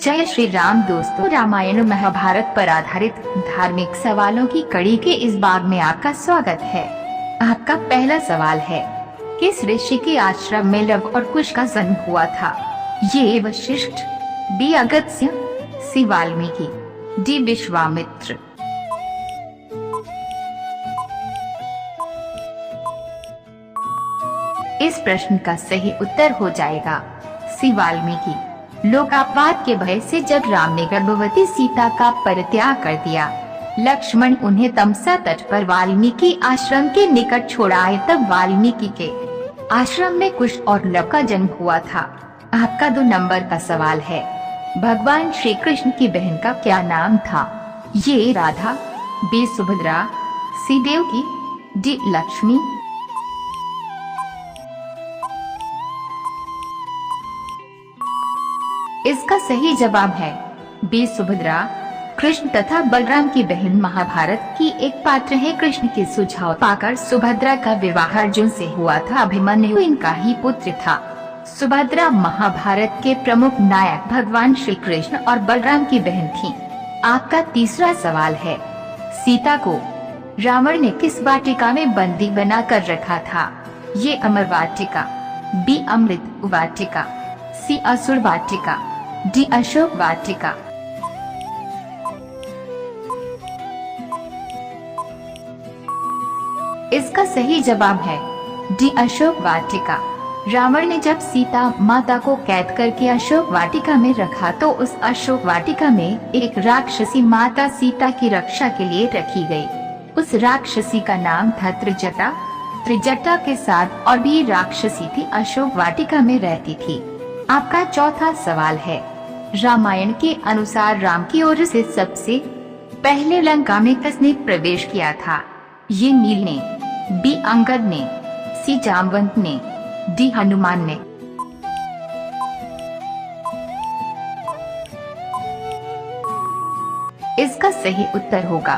जय श्री राम दोस्तों, रामायण महाभारत पर आधारित धार्मिक सवालों की कड़ी के इस भाग में आपका स्वागत है। आपका पहला सवाल है, किस ऋषि के आश्रम में लव और कुश का जन्म हुआ था? ये वशिष्ठ, बी अगस्त्य, सी वाल्मीकि, डी विश्वामित्र। इस प्रश्न का सही उत्तर हो जाएगा सी वाल्मीकि। लोकापवाद के भय से जब राम ने गर्भवती सीता का परित्याग कर दिया, लक्ष्मण उन्हें तमसा तट पर वाल्मीकि आश्रम के निकट छोड़ आए, तब वाल्मीकि के आश्रम में कुश और लव का जन्म हुआ था। आपका 2 नंबर का सवाल है, भगवान श्री कृष्ण की बहन का क्या नाम था? ये राधा, बी सुभद्रा, सी देवकी, डी लक्ष्मी। इसका सही जवाब है बी सुभद्रा। कृष्ण तथा बलराम की बहन महाभारत की एक पात्र है। कृष्ण के सुझाव पाकर सुभद्रा का विवाह अर्जुन से हुआ था। अभिमन्यु इनका ही पुत्र था। सुभद्रा महाभारत के प्रमुख नायक भगवान श्री कृष्ण और बलराम की बहन थी। आपका तीसरा सवाल है, सीता को रावण ने किस वाटिका में बंदी बना कर रखा था? ये अमर वाटिका, बी अमृत वाटिका, सी असुर वाटिका, डी अशोक वाटिका। इसका सही जवाब है डी अशोक वाटिका। रावण ने जब सीता माता को कैद करके अशोक वाटिका में रखा तो उस अशोक वाटिका में एक राक्षसी माता सीता की रक्षा के लिए रखी गई। उस राक्षसी का नाम था त्रिजटा। त्रिजटा के साथ और भी राक्षसी थी, अशोक वाटिका में रहती थी। आपका चौथा सवाल है, रामायण के अनुसार राम की ओर से सबसे पहले लंका में किसने प्रवेश किया था? ये नील ने, बी अंगद ने, सी जामवंत ने, डी हनुमान ने। इसका सही उत्तर होगा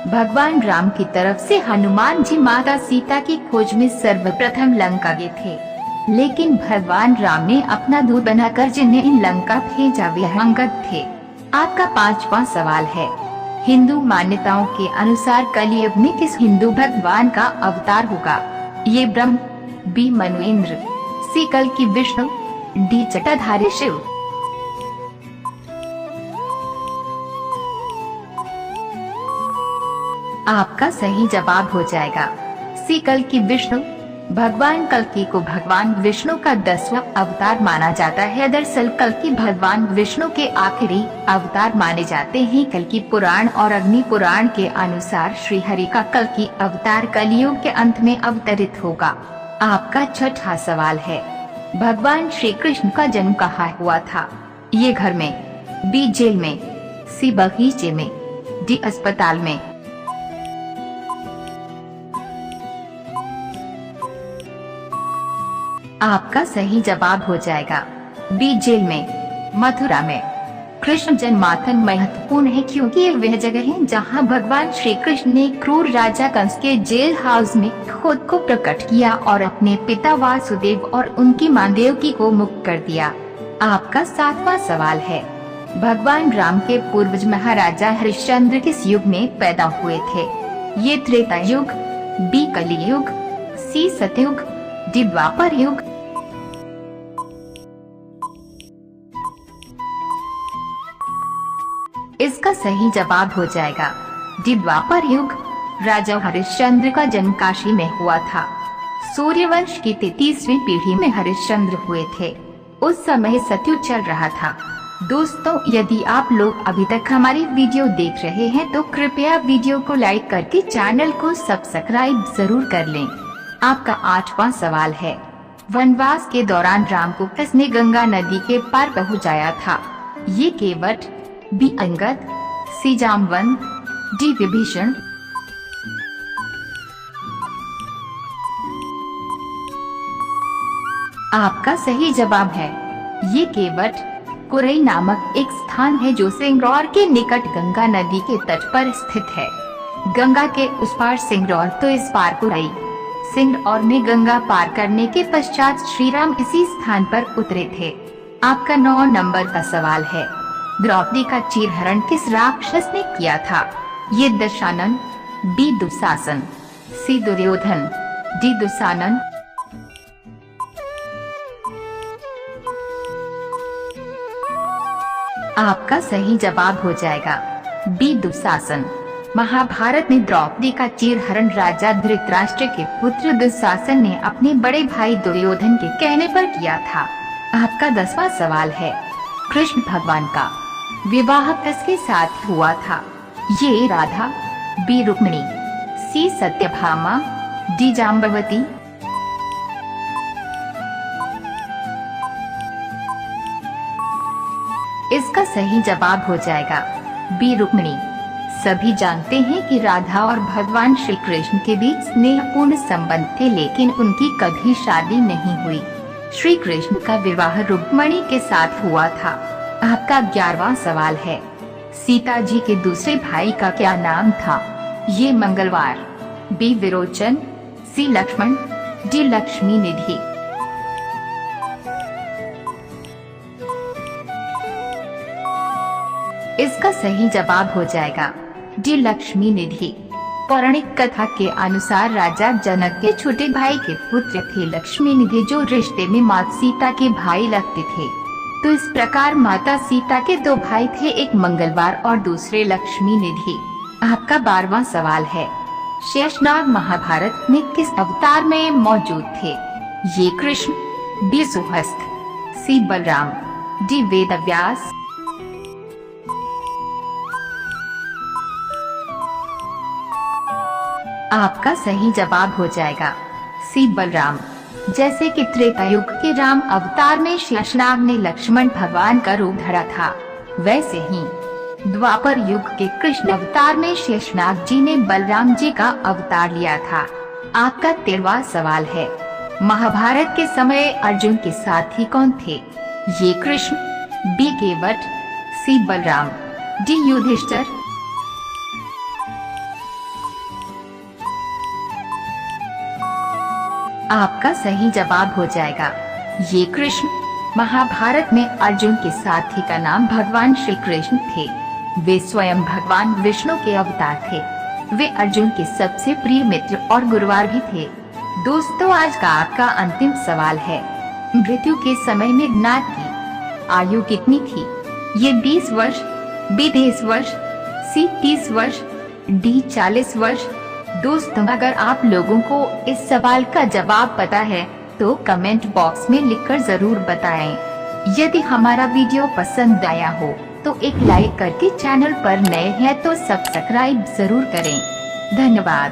भगवान राम की तरफ से हनुमान जी माता सीता की खोज में सर्वप्रथम लंका गए थे, लेकिन भगवान राम ने अपना दूत बनाकर जिन्हें लंका भेजा वे अंगद थे। आपका 5वां सवाल है, हिंदू मान्यताओं के अनुसार कलियुग में किस हिंदू भगवान का अवतार होगा? ये ब्रह्म, बी मनुइंद्र, सी कल्कि विष्णु, डी जटाधारी शिव। आपका सही जवाब हो जाएगा सी कल्कि विष्णु। भगवान कल्कि को भगवान विष्णु का 10वां अवतार माना जाता है। दरअसल कल्कि भगवान विष्णु के आखिरी अवतार माने जाते हैं। कल्कि पुराण और अग्नि पुराण के अनुसार श्री हरि का कल्कि अवतार कलियुग के अंत में अवतरित होगा। आपका 6वां सवाल है, भगवान श्री कृष्ण का जन्म कहाँ हुआ था? ये घर में, बी जेल में, सी बगीचे में, डी अस्पताल में। आपका सही जवाब हो जाएगा बी जेल में, मथुरा में। कृष्ण जन्मास्थान महत्वपूर्ण है क्योंकि ये वह जगह है जहां भगवान श्री कृष्ण ने क्रूर राजा कंस के जेल हाउस में खुद को प्रकट किया और अपने पिता वासुदेव और उनकी मां देवकी को मुक्त कर दिया। आपका 7वां सवाल है, भगवान राम के पूर्वज महाराजा हरिश्चंद्र किस युग में पैदा हुए थे? ये त्रेता युग, बी कलियुग, सी सतयुग, डी द्वापर युग। इसका सही जवाब हो जाएगा डी द्वापर युग। राजा हरिश्चंद्र का जन्म काशी में हुआ था। सूर्यवंश की 33वीं पीढ़ी में हरिश्चंद्र हुए थे। उस समय सतयुग चल रहा था। दोस्तों, यदि आप लोग अभी तक हमारी वीडियो देख रहे हैं तो कृपया वीडियो को लाइक करके चैनल को सब्सक्राइब जरूर कर लें। आपका 8वां सवाल है, वनवास के दौरान राम को किसने गंगा नदी के पार पहुंचाया था? ये केवट, बी अंगद, सी जामवंत, डी विभीषण। आपका सही जवाब है ये केवट। कुरई नामक एक स्थान है जो सिंगरौर के निकट गंगा नदी के तट पर स्थित है। गंगा के उस पार सिंगरौर तो इस पार कुरई। सिंगरौर में गंगा पार करने के पश्चात श्री राम इसी स्थान पर उतरे थे। आपका 9 नंबर का सवाल है, द्रौपदी का चीरहरण किस राक्षस ने किया था? ये दशानन, बी दुशासन, सी दुर्योधन, डी दुशानन। आपका सही जवाब हो जाएगा बी दुशासन। महाभारत में द्रौपदी का चीरहरण राजा धृतराष्ट्र के पुत्र दुशासन ने अपने बड़े भाई दुर्योधन के कहने पर किया था। आपका 10वां सवाल है, कृष्ण भगवान का विवाह किसके साथ हुआ था? ये राधा, बी रुक्मिणी, सी सत्यभामा, डी जाम्बवती। इसका सही जवाब हो जाएगा बी रुक्मिणी। सभी जानते हैं कि राधा और भगवान श्री कृष्ण के बीच स्नेहपूर्ण संबंध थे, लेकिन उनकी कभी शादी नहीं हुई। श्री कृष्ण का विवाह रुक्मिणी के साथ हुआ था। आपका 11वां सवाल है, सीता जी के दूसरे भाई का क्या नाम था? ये मंगलवार, बी विरोचन, सी लक्ष्मण, डी लक्ष्मी निधि। इसका सही जवाब हो जाएगा डी लक्ष्मी निधि। पौराणिक कथा के अनुसार राजा जनक के छोटे भाई के पुत्र थे लक्ष्मी निधि, जो रिश्ते में माता सीता के भाई लगते थे। तो इस प्रकार माता सीता के 2 भाई थे, एक मंगलवार और दूसरे लक्ष्मी निधि। आपका 12वां सवाल है, शेषनाग महाभारत में किस अवतार में मौजूद थे? ये कृष्ण, बी सुहस्त, सी बलराम, डी वेदव्यास। आपका सही जवाब हो जाएगा सी बलराम। जैसे कि त्रेता युग के राम अवतार में शेषनाग ने लक्ष्मण भगवान का रूप धरा था, वैसे ही द्वापर युग के कृष्ण अवतार में शेषनाग जी ने बलराम जी का अवतार लिया था। आपका 13वां सवाल है, महाभारत के समय अर्जुन के साथी कौन थे? ये कृष्ण, बी केवट, सी बलराम, डी युधिष्ठिर। आपका सही जवाब हो जाएगा ये कृष्ण। महाभारत में अर्जुन के साथी का नाम भगवान श्री कृष्ण थे। वे स्वयं भगवान विष्णु के अवतार थे। वे अर्जुन के सबसे प्रिय मित्र और गुरुवार भी थे। दोस्तों, आज का आपका अंतिम सवाल है, मृत्यु के समय मेघनाद की आयु कितनी थी? ये 20 वर्ष, बी 30 वर्ष, सी 30 वर्ष, डी 40 वर्ष। दोस्तों, अगर आप लोगों को इस सवाल का जवाब पता है तो कमेंट बॉक्स में लिखकर जरूर बताएं। यदि हमारा वीडियो पसंद आया हो तो एक लाइक करके चैनल पर नए हैं तो सब्सक्राइब जरूर करें। धन्यवाद।